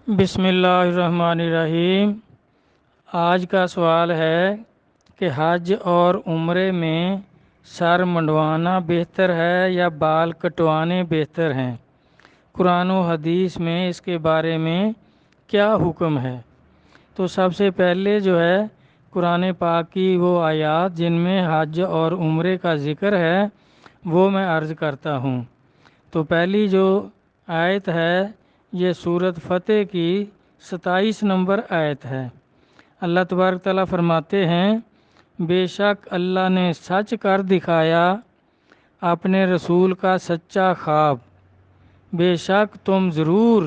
بسم اللہ الرحمن الرحیم۔ آج کا سوال ہے کہ حج اور عمرے میں سر منڈوانا بہتر ہے یا بال کٹوانے بہتر ہیں؟ قرآن و حدیث میں اس کے بارے میں کیا حکم ہے؟ تو سب سے پہلے جو ہے قرآن پاک کی وہ آیات جن میں حج اور عمرے کا ذکر ہے وہ میں عرض کرتا ہوں۔ تو پہلی جو آیت ہے یہ سورۃ فتح کی 27 نمبر آیت ہے۔ اللہ تبارک تعالیٰ فرماتے ہیں، بے شک اللہ نے سچ کر دکھایا اپنے رسول کا سچا خواب، بے شک تم ضرور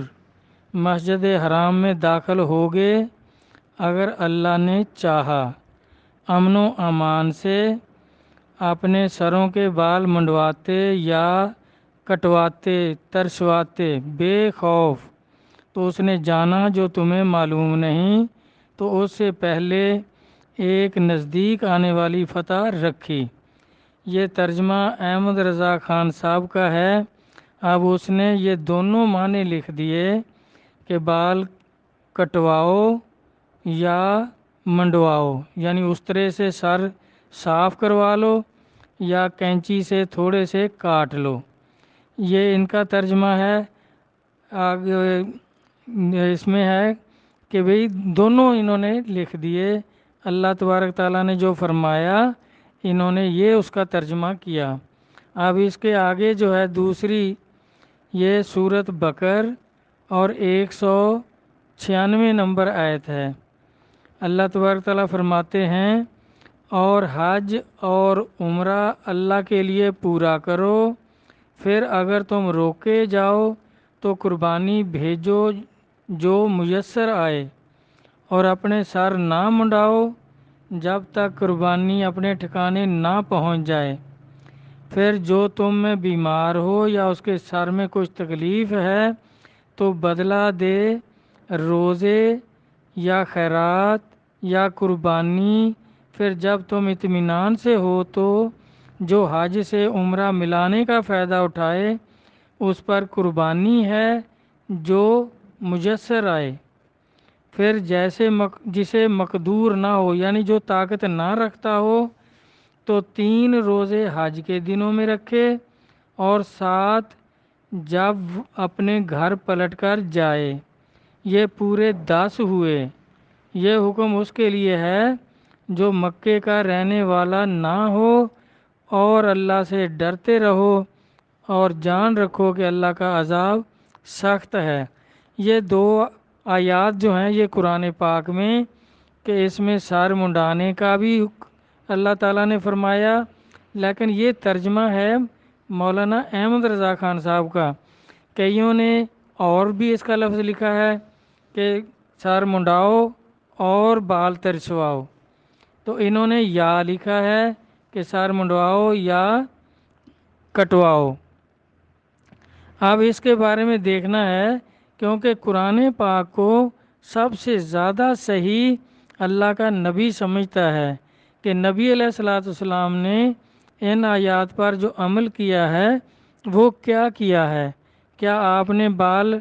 مسجد حرام میں داخل ہوگے اگر اللہ نے چاہا، امن و امان سے اپنے سروں کے بال منڈواتے یا کٹواتے ترشواتے بے خوف، تو اس نے جانا جو تمہیں معلوم نہیں، تو اس سے پہلے ایک نزدیک آنے والی فتح رکھی۔ یہ ترجمہ احمد رضا خان صاحب کا ہے۔ اب اس نے یہ دونوں معنی لکھ دیے کہ بال کٹواؤ یا منڈواؤ، یعنی استرے سے سر صاف کروا لو یا کینچی سے تھوڑے سے کاٹ لو، یہ ان کا ترجمہ ہے۔ آگے اس میں ہے کہ بھئی دونوں انہوں نے لکھ دیے، اللہ تبارک تعالیٰ نے جو فرمایا انہوں نے یہ اس کا ترجمہ کیا۔ اب اس کے آگے جو ہے دوسری یہ سورۃ بقر اور 196 نمبر آیت ہے۔ اللہ تبارک تعالیٰ فرماتے ہیں، اور حج اور عمرہ اللہ کے لیے پورا کرو، پھر اگر تم روکے جاؤ تو قربانی بھیجو جو میسر آئے، اور اپنے سر نہ منڈاؤ جب تک قربانی اپنے ٹھکانے نہ پہنچ جائے، پھر جو تم میں بیمار ہو یا اس کے سر میں کچھ تکلیف ہے تو بدلہ دے روزے یا خیرات یا قربانی، پھر جب تم اطمینان سے ہو تو جو حج سے عمرہ ملانے کا فائدہ اٹھائے اس پر قربانی ہے جو میسر آئے، پھر جسے مقدور نہ ہو یعنی جو طاقت نہ رکھتا ہو تو 3 روزے حج کے دنوں میں رکھے، اور 7 جب اپنے گھر پلٹ کر جائے، یہ پورے 10 ہوئے۔ یہ حکم اس کے لیے ہے جو مکے کا رہنے والا نہ ہو، اور اللہ سے ڈرتے رہو اور جان رکھو کہ اللہ کا عذاب سخت ہے۔ یہ 2 آیات جو ہیں یہ قرآن پاک میں کہ اس میں سر منڈانے کا بھی اللہ تعالیٰ نے فرمایا، لیکن یہ ترجمہ ہے مولانا احمد رضا خان صاحب کا۔ کئیوں نے اور بھی اس کا لفظ لکھا ہے کہ سر منڈاؤ اور بال ترشواؤ، تو انہوں نے یا لکھا ہے کہ سر منڈواؤ یا کٹواؤ۔ اب اس کے بارے میں دیکھنا ہے، کیونکہ قرآن پاک کو سب سے زیادہ صحیح اللہ کا نبی سمجھتا ہے کہ نبی علیہ الصلوۃ والسلام نے ان آیات پر جو عمل کیا ہے وہ کیا کیا ہے۔ کیا آپ نے بال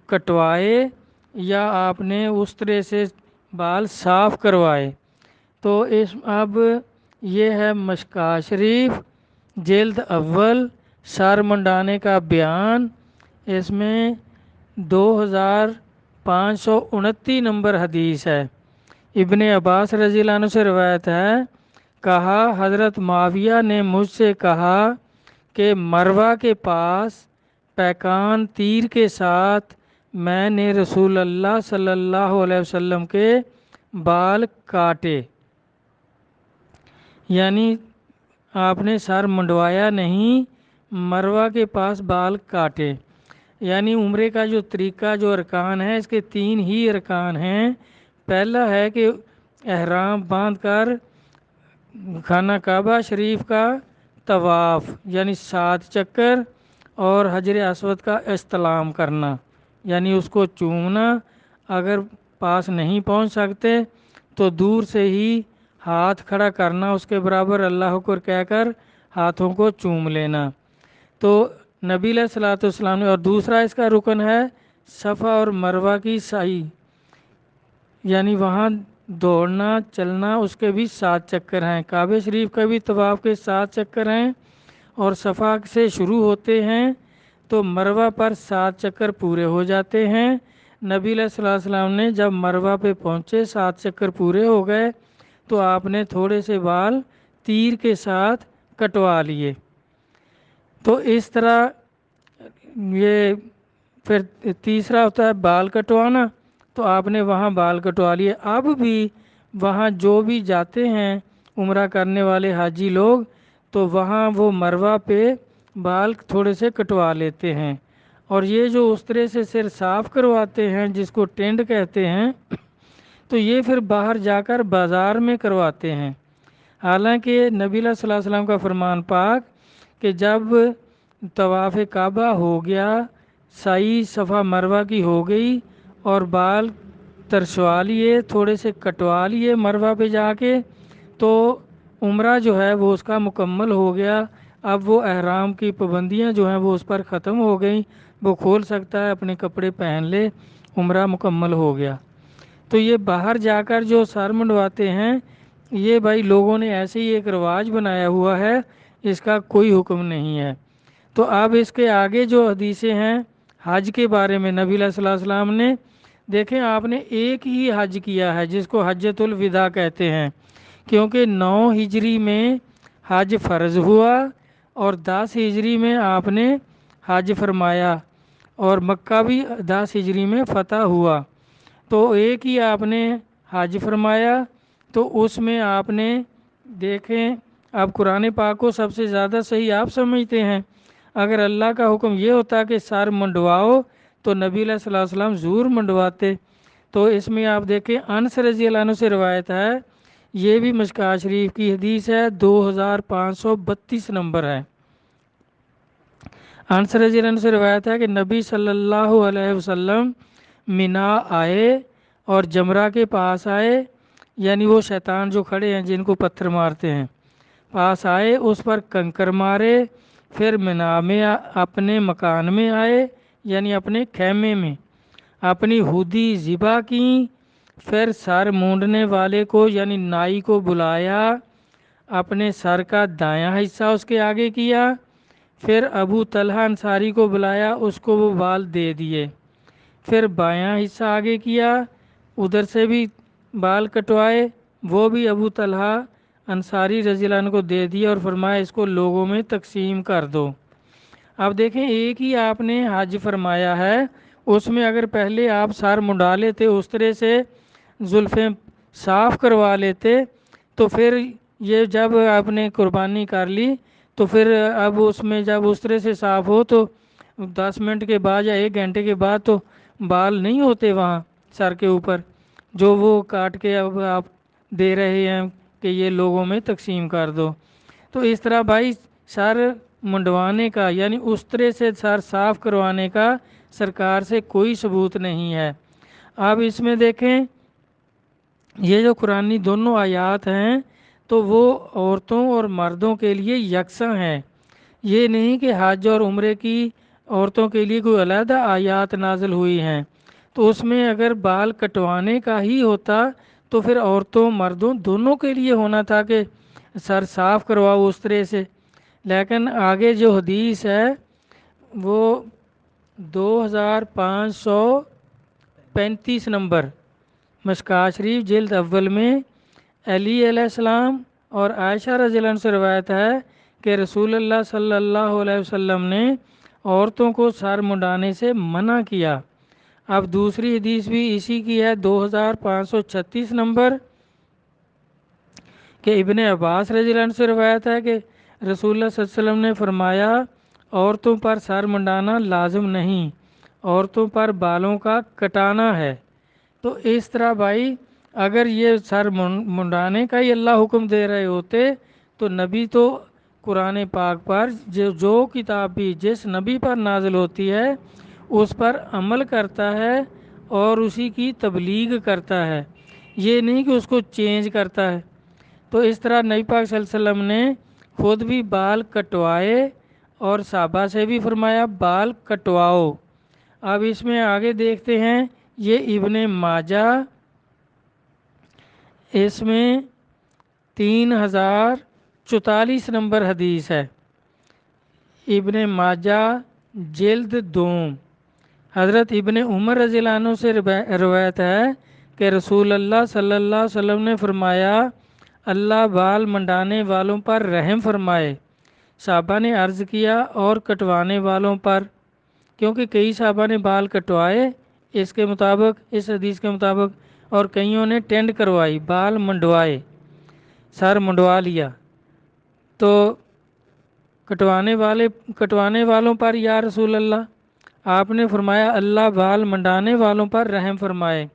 کٹوائے یا آپ نے اس طرح سے بال صاف کروائے؟ تو اب یہ ہے مشکوٰۃ شریف جلد اول سر منڈانے کا بیان، اس میں 2529 نمبر حدیث ہے۔ ابن عباس رضی اللہ عنہ سے روایت ہے، کہا حضرت معاویہ نے مجھ سے کہا کہ مروہ کے پاس پیکان تیر کے ساتھ میں نے رسول اللہ صلی اللہ علیہ وسلم کے بال کاٹے، یعنی آپ نے سر منڈوایا نہیں، مروہ کے پاس بال کاٹے۔ یعنی عمرے کا جو طریقہ جو ارکان ہے اس کے 3 ہی ارکان ہیں۔ پہلا ہے کہ احرام باندھ کر خانہ کعبہ شریف کا طواف یعنی 7 چکر، اور حجر اسود کا استلام کرنا یعنی اس کو چومنا، اگر پاس نہیں پہنچ سکتے تو دور سے ہی ہاتھ کھڑا کرنا اس کے برابر اللہ اکبر کہہ کر ہاتھوں کو چوم لینا۔ تو نبی علیہ الصلوۃ والسلام نے، اور دوسرا اس کا رکن ہے صفا اور مروہ کی سعی، یعنی وہاں دوڑنا چلنا، اس کے بھی 7 چکر ہیں۔ کعبہ شریف کا بھی طواف کے 7 چکر ہیں، اور صفا سے شروع ہوتے ہیں تو مروہ پر 7 چکر پورے ہو جاتے ہیں۔ نبی علیہ الصلوۃ والسلام نے جب مروہ پہ پہنچے، 7 چکر پورے ہو گئے تو آپ نے تھوڑے سے بال تیر کے ساتھ کٹوا لیے۔ تو اس طرح یہ پھر تیسرا ہوتا ہے بال کٹوانا، تو آپ نے وہاں بال کٹوا لیے۔ اب بھی وہاں جو بھی جاتے ہیں عمرہ کرنے والے حاجی لوگ، تو وہاں وہ مروہ پہ بال تھوڑے سے کٹوا لیتے ہیں۔ اور یہ جو اس طرح سے سر صاف کرواتے ہیں جس کو ٹینڈ کہتے ہیں، تو یہ پھر باہر جا کر بازار میں کرواتے ہیں۔ حالانکہ نبی صلی اللہ علیہ وسلم کا فرمان پاک کہ جب طواف کعبہ ہو گیا، سعی صفا مروہ کی ہو گئی، اور بال ترشوا لیے، تھوڑے سے کٹوا لیے مروہ پہ جا کے، تو عمرہ جو ہے وہ اس کا مکمل ہو گیا۔ اب وہ احرام کی پابندیاں جو ہیں وہ اس پر ختم ہو گئیں، وہ کھول سکتا ہے، اپنے کپڑے پہن لے، عمرہ مکمل ہو گیا۔ تو یہ باہر جا کر جو سر منڈواتے ہیں، یہ بھائی لوگوں نے ایسے ہی ایک رواج بنایا ہوا ہے، اس کا کوئی حکم نہیں ہے۔ تو اب اس کے آگے جو حدیثیں ہیں حج کے بارے میں، نبی صلی اللہ علیہ وسلم نے دیکھیں آپ نے ایک ہی حج کیا ہے جس کو حجۃ الوداع کہتے ہیں، کیونکہ 9 ہجری میں حج فرض ہوا اور 10 ہجری میں آپ نے حج فرمایا، اور مکہ بھی 10 ہجری میں فتح ہوا۔ تو ایک ہی آپ نے حج فرمایا، تو اس میں آپ نے دیکھیں اب قرآن پاک کو سب سے زیادہ صحیح آپ سمجھتے ہیں۔ اگر اللہ کا حکم یہ ہوتا کہ سر منڈواؤ تو نبی علیہ الصلوۃ والسلام ضرور منڈواتے۔ تو اس میں آپ دیکھیں انس رضی اللہ عنہ سے روایت ہے، یہ بھی مشکوٰۃ شریف کی حدیث ہے، 2532 نمبر ہے۔ انس رضی اللہ عنہ سے روایت ہے کہ نبی صلی اللہ علیہ وسلم منا آئے اور جمرہ کے پاس آئے، یعنی وہ شیطان جو کھڑے ہیں جن کو پتھر مارتے ہیں، پاس آئے، اس پر کنکر مارے، پھر منا میں اپنے مکان میں آئے، یعنی اپنے خیمے میں، اپنی ہودی ذبح کی، پھر سر مونڈنے والے کو یعنی نائی کو بلایا، اپنے سر کا دایاں حصہ اس کے آگے کیا، پھر ابو طلحہ انصاری کو بلایا، اس کو وہ بال دے دیے، پھر بایاں حصہ آگے کیا، ادھر سے بھی بال کٹوائے، وہ بھی ابو طلحہ انصاری رضی اللہ عنہ کو دے دیا، اور فرمایا اس کو لوگوں میں تقسیم کر دو۔ اب دیکھیں ایک ہی آپ نے حج فرمایا ہے، اس میں اگر پہلے آپ سر منڈا لیتے، اس طرح سے زلفیں صاف کروا لیتے، تو پھر یہ جب آپ نے قربانی کر لی تو پھر اب اس میں جب اس طرح سے صاف ہو تو 10 منٹ کے بعد یا 1 گھنٹے کے بعد تو بال نہیں ہوتے وہاں سر کے اوپر، جو وہ کاٹ کے اب آپ دے رہے ہیں کہ یہ لوگوں میں تقسیم کر دو۔ تو اس طرح بھائی سر منڈوانے کا یعنی اس طرح سے سر صاف کروانے کا سرکار سے کوئی ثبوت نہیں ہے۔ اب اس میں دیکھیں یہ جو قرآنی دونوں آیات ہیں تو وہ عورتوں اور مردوں کے لیے یکساں ہیں، یہ نہیں کہ حج اور عمرے کی عورتوں کے لیے کوئی علیحدہ آیات نازل ہوئی ہیں۔ تو اس میں اگر بال کٹوانے کا ہی ہوتا تو پھر عورتوں مردوں دونوں کے لیے ہونا تھا کہ سر صاف کرواؤ اس طرح سے، لیکن آگے جو حدیث ہے وہ 2535 نمبر مشکوٰۃ شریف جلد اول میں علی علیہ السلام اور عائشہ رضی اللہ عنہ سے روایت ہے کہ رسول اللہ صلی اللہ علیہ وسلم نے عورتوں کو سر منڈانے سے منع کیا۔ اب دوسری حدیث بھی اسی کی ہے، 2536 نمبر، کہ ابن عباس رضی اللہ عنہ سے روایت ہے کہ رسول اللہ صلی اللہ علیہ وسلم نے فرمایا عورتوں پر سر منڈانا لازم نہیں، عورتوں پر بالوں کا کٹانا ہے۔ تو اس طرح بھائی اگر یہ سر منڈانے کا ہی اللہ حکم دے رہے ہوتے تو نبی تو قرآن پاک پر جو کتاب بھی جس نبی پر نازل ہوتی ہے اس پر عمل کرتا ہے اور اسی کی تبلیغ کرتا ہے، یہ نہیں کہ اس کو چینج کرتا ہے۔ تو اس طرح نبی پاک صلی اللہ علیہ وسلم نے خود بھی بال کٹوائے اور صحابہ سے بھی فرمایا بال کٹواؤ۔ اب اس میں آگے دیکھتے ہیں، یہ ابن ماجہ، اس میں 3044 نمبر حدیث ہے۔ ابن ماجہ جلد دوم۔ حضرت ابن عمر رضی اللہ عنہ سے روایت ہے کہ رسول اللہ صلی اللہ علیہ وسلم نے فرمایا، اللہ بال منڈانے والوں پر رحم فرمائے۔ صحابہ نے عرض کیا اور کٹوانے والوں پر، کیونکہ کئی صحابہ نے بال کٹوائے اس کے مطابق، اس حدیث کے مطابق، اور کئیوں نے ٹینڈ کروائی، بال منڈوائے، سر منڈوا لیا۔ تو کٹوانے والوں پر یا رسول اللہ، آپ نے فرمایا اللہ بال منڈانے والوں پر رحم فرمائے۔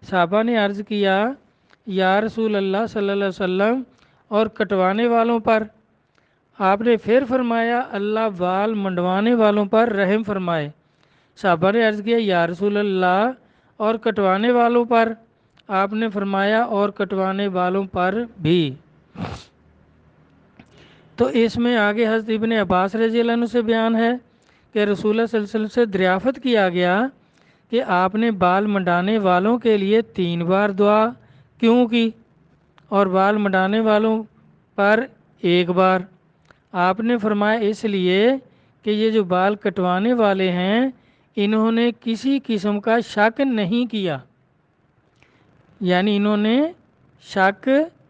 صحابہ نے عرض کیا یا رسول اللہ صلی اللہ علیہ وسلم، اور کٹوانے والوں پر؟ آپ نے پھر فرمایا اللہ بال منڈوانے والوں پر رحم فرمائے۔ صحابہ نے عرض کیا یا رسول اللہ، اور کٹوانے والوں پر؟ آپ نے فرمایا اور کٹوانے والوں پر بھی۔ تو اس میں آگے حضرت ابن عباس رضی اللہ عنہ سے بیان ہے کہ رسول اللہ صلی اللہ علیہ وسلم سے دریافت کیا گیا کہ آپ نے بال منڈانے والوں کے لیے 3 بار دعا کیوں کی اور بال منڈانے والوں پر 1 بار؟ آپ نے فرمایا اس لیے کہ یہ جو بال کٹوانے والے ہیں انہوں نے کسی قسم کا شک نہیں کیا، یعنی انہوں نے شک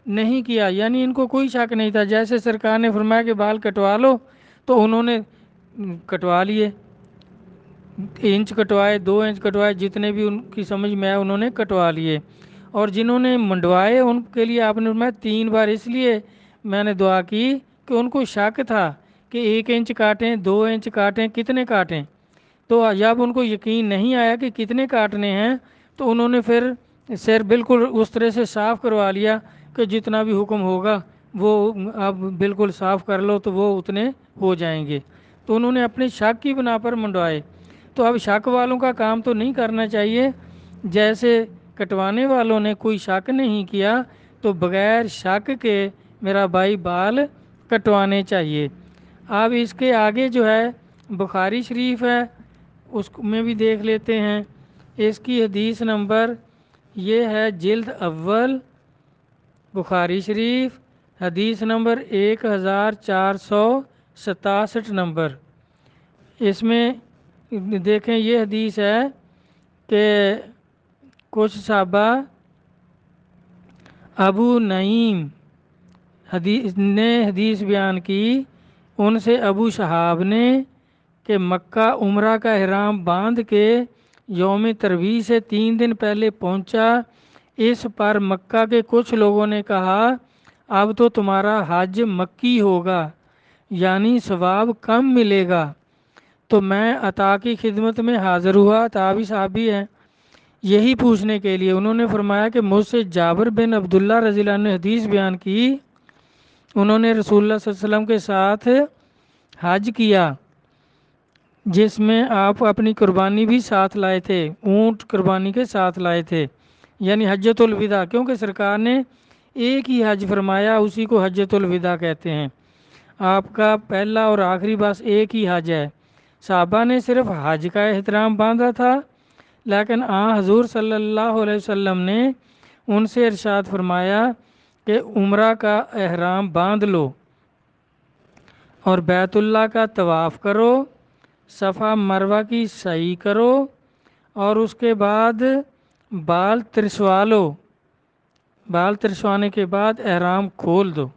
نہیں کیا، یعنی ان کو کوئی شک نہیں تھا۔ جیسے سرکار نے فرمایا کہ بال کٹوا لو تو انہوں نے کٹوا لیے، 1 انچ کٹوائے، 2 انچ کٹوائے، جتنے بھی ان کی سمجھ میں آئے انہوں نے کٹوا لیے۔ اور جنہوں نے منڈوائے ان کے لیے آپ نے فرمایا 3 بار، اس لیے میں نے دعا کی کہ ان کو شک تھا کہ 1 انچ کاٹیں، 2 انچ کاٹیں، کتنے کاٹیں۔ تو جب ان کو یقین نہیں آیا کہ کتنے کاٹنے ہیں تو انہوں نے پھر سر بالکل اس طرح سے صاف کروا لیا کہ جتنا بھی حکم ہوگا وہ آپ بالکل صاف کر لو تو وہ اتنے ہو جائیں گے۔ تو انہوں نے اپنے شک کی بنا پر منڈوائے۔ تو اب شک والوں کا کام تو نہیں کرنا چاہیے، جیسے کٹوانے والوں نے کوئی شک نہیں کیا تو بغیر شک کے میرا بھائی بال کٹوانے چاہیے۔ اب اس کے آگے جو ہے بخاری شریف ہے، اس میں بھی دیکھ لیتے ہیں۔ اس کی حدیث نمبر یہ ہے جلد اول بخاری شریف، حدیث نمبر 1467 نمبر۔ اس میں دیکھیں یہ حدیث ہے کہ کچھ صحابہ ابو نعیم نے حدیث بیان کی، ان سے ابو شہاب نے کہ مکہ عمرہ کا احرام باندھ کے یوم ترویہ سے 3 دن پہلے پہنچا۔ اس پر مکہ کے کچھ لوگوں نے کہا اب تو تمہارا حج مکی ہوگا، یعنی ثواب کم ملے گا۔ تو میں عطا کی خدمت میں حاضر ہوا، عطا بھی صحابی ہے، یہی پوچھنے کے لیے۔ انہوں نے فرمایا کہ مجھ سے جابر بن عبداللہ رضی اللہ عنہ نے حدیث بیان کی، انہوں نے رسول اللہ صلی اللہ علیہ وسلم کے ساتھ حج کیا جس میں آپ اپنی قربانی بھی ساتھ لائے تھے، اونٹ قربانی کے ساتھ لائے تھے، یعنی حجۃ الوداع، کیونکہ سرکار نے ایک ہی حج فرمایا، اسی کو حجۃ الوداع کہتے ہیں۔ آپ کا پہلا اور آخری بس ایک ہی حج ہے۔ صحابہ نے صرف حج کا احترام باندھا تھا، لیکن حضور صلی اللہ علیہ وسلم نے ان سے ارشاد فرمایا کہ عمرہ کا احرام باندھ لو اور بیت اللہ کا طواف کرو، صفا مروہ کی سعی کرو، اور اس کے بعد بال ترشوا لو، بال ترشوانے کے بعد احرام کھول دو۔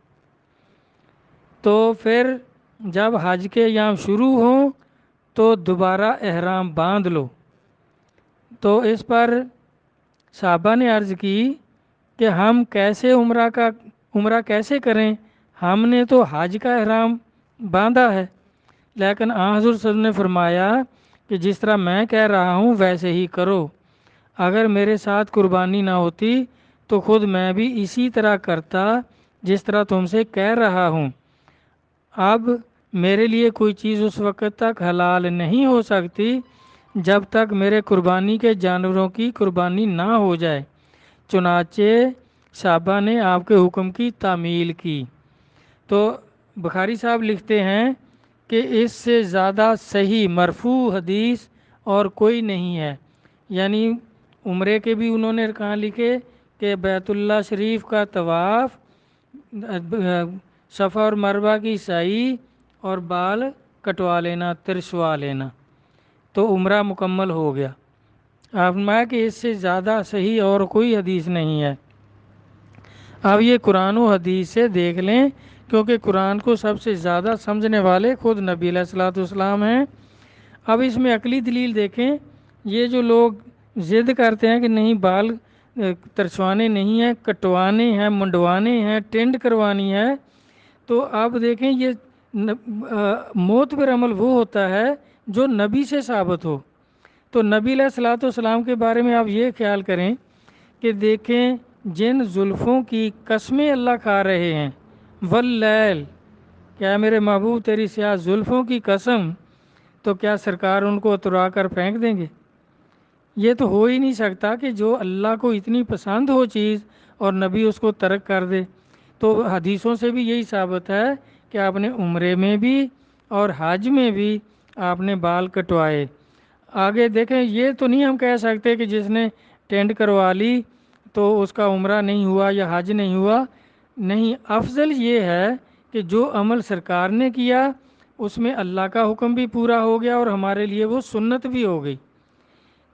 تو پھر جب حج کے ایام شروع ہوں تو دوبارہ احرام باندھ لو۔ تو اس پر صحابہ نے عرض کی کہ ہم کیسے عمرہ کیسے کریں، ہم نے تو حج کا احرام باندھا ہے۔ لیکن حضور صلی اللہ علیہ وسلم نے فرمایا کہ جس طرح میں کہہ رہا ہوں ویسے ہی کرو، اگر میرے ساتھ قربانی نہ ہوتی تو خود میں بھی اسی طرح کرتا جس طرح تم سے کہہ رہا ہوں۔ اب میرے لیے کوئی چیز اس وقت تک حلال نہیں ہو سکتی جب تک میرے قربانی کے جانوروں کی قربانی نہ ہو جائے۔ چنانچہ صحابہ نے آپ کے حکم کی تعمیل کی۔ تو بخاری صاحب لکھتے ہیں کہ اس سے زیادہ صحیح مرفوع حدیث اور کوئی نہیں ہے، یعنی عمرے کے بھی انہوں نے کہاں لکھے کہ بیت اللہ شریف کا طواف، صفا اور مروہ کی سعی اور بال کٹوا لینا، ترشوا لینا، تو عمرہ مکمل ہو گیا۔ آپ فرمایا کہ اس سے زیادہ صحیح اور کوئی حدیث نہیں ہے۔ اب یہ قرآن و حدیث سے دیکھ لیں، کیونکہ قرآن کو سب سے زیادہ سمجھنے والے خود نبی علیہ الصلوۃ والسلام ہیں۔ اب اس میں عقلی دلیل دیکھیں، یہ جو لوگ ضد کرتے ہیں کہ نہیں بال ترشوانے نہیں ہیں، کٹوانے ہیں، منڈوانے ہیں، ٹینڈ کروانی ہے، تو آپ دیکھیں یہ معتبر عمل وہ ہوتا ہے جو نبی سے ثابت ہو۔ تو نبی علیہ الصلوۃ والسلام کے بارے میں آپ یہ خیال کریں کہ دیکھیں جن زلفوں کی قسمیں اللہ کھا رہے ہیں، واللیل، کیا میرے محبوب تیری سیاہ زلفوں کی قسم، تو کیا سرکار ان کو اترا کر پھینک دیں گے؟ یہ تو ہو ہی نہیں سکتا کہ جو اللہ کو اتنی پسند ہو چیز اور نبی اس کو ترک کر دے۔ تو حدیثوں سے بھی یہی ثابت ہے کہ آپ نے عمرے میں بھی اور حج میں بھی آپ نے بال کٹوائے۔ آگے دیکھیں، یہ تو نہیں ہم کہہ سکتے کہ جس نے ٹینڈ کروا لی تو اس کا عمرہ نہیں ہوا یا حج نہیں ہوا، نہیں، افضل یہ ہے کہ جو عمل سرکار نے کیا اس میں اللہ کا حکم بھی پورا ہو گیا اور ہمارے لیے وہ سنت بھی ہو گئی،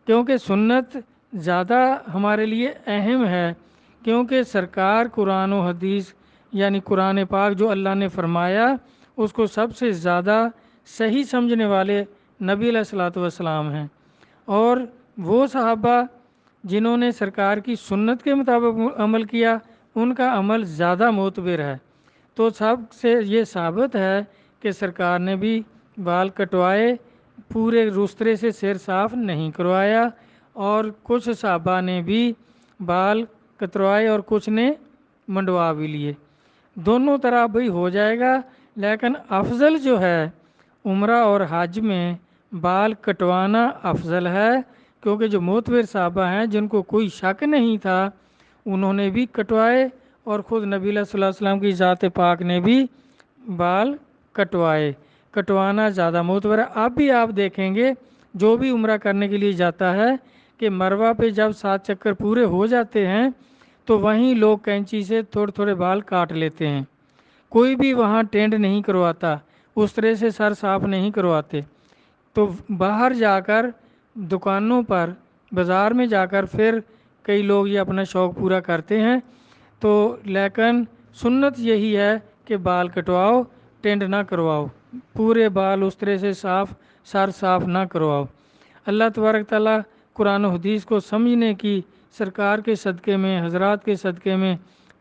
کیونکہ سنت زیادہ ہمارے لیے اہم ہے، کیونکہ سرکار قرآن و حدیث یعنی قرآن پاک جو اللہ نے فرمایا اس کو سب سے زیادہ صحیح سمجھنے والے نبی علیہ الصلوۃ والسلام ہیں، اور وہ صحابہ جنہوں نے سرکار کی سنت کے مطابق عمل کیا ان کا عمل زیادہ معتبر ہے۔ تو سب سے یہ ثابت ہے کہ سرکار نے بھی بال کٹوائے، پورے روسترے سے سر صاف نہیں کروایا، اور کچھ صحابہ نے بھی بال کتروائے اور کچھ نے منڈوا بھی لیے، دونوں طرح بھی ہو جائے گا، لیکن افضل جو ہے عمرہ اور حج میں بال کٹوانا افضل ہے، کیونکہ جو معتبر صحابہ ہیں جن کو کوئی شک نہیں تھا انہوں نے بھی کٹوائے، اور خود نبی علیہ الصلوۃ والسلام کی ذات پاک نے بھی بال کٹوائے۔ کٹوانا زیادہ معتبر ہے۔ اب بھی آپ دیکھیں گے جو بھی عمرہ کرنے کے لیے جاتا ہے کہ مروہ پہ جب 7 چکر پورے ہو جاتے ہیں تو وہیں لوگ کینچی سے تھوڑے تھوڑے بال کاٹ لیتے ہیں، کوئی بھی وہاں ٹینڈ نہیں کرواتا، اس طرح سے سر صاف نہیں کرواتے، تو باہر جا کر دکانوں پر بازار میں جا کر پھر کئی لوگ یہ اپنا شوق پورا کرتے ہیں۔ تو لیکن سنت یہی ہے کہ بال کٹواؤ، ٹینڈ نہ کرواؤ، پورے بال اس طرح سے صاف، سر صاف نہ کرواؤ۔ اللہ تبارک تعالیٰ قرآن و حدیث کو سمجھنے کی سرکار کے صدقے میں، حضرات کے صدقے میں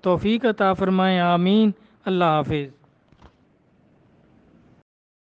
توفیق عطا فرمائیں، آمین۔ اللہ حافظ۔